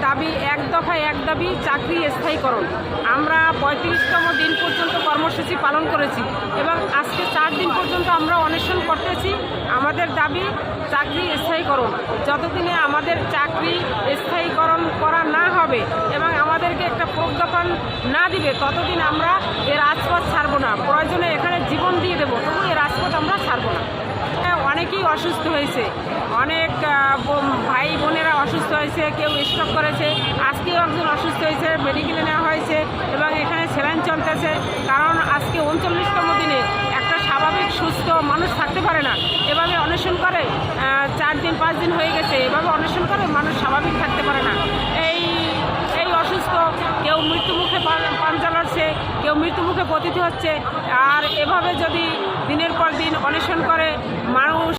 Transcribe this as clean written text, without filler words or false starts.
দাবি এক দফায় এক দাবি চাকরি স্থায়ীকরণ। আমরা 35তম দিন পর্যন্ত কর্মসূচি পালন করেছি এবং আজকে 4 দিন পর্যন্ত আমরা অনশন করতেছি। আমাদের দাবি চাকরি স্থায়ীকরণ। যতদিনে আমাদের চাকরি স্থায়ীকরণ করা না হবে এবং আমাদেরকে একটা প্রজ্ঞাপন না দিবে ততদিন আমরা এর রাজপথ ছাড়ব না। প্রয়োজনে এখানে জীবন দিয়ে দেবো, তবু এই রাজপথ আমরা ছাড়ব না। অনেকেই অসুস্থ হয়েছে, অনেক ভাই বোনেরা অসুস্থ হয়েছে, কেউ স্ট্রোক করেছে, আজকেও একজন অসুস্থ হয়েছে, মেডিকেলে নেওয়া হয়েছে এবং এখানে স্যালাইন চলতেছে। কারণ আজকে 39তম দিনে একটা স্বাভাবিক সুস্থ মানুষ থাকতে পারে না। এভাবে অনশন করে 4 দিন 5 দিন হয়ে গেছে, এভাবে অনশন করে মানুষ স্বাভাবিক থাকতে পারে না। এই অসুস্থ, কেউ মৃত্যুমুখে পাঞ্জা লড়ছে, কেউ মৃত্যুমুখে পতিত হচ্ছে। আর এভাবে যদি দিনের পর দিন অনশন করে মানুষ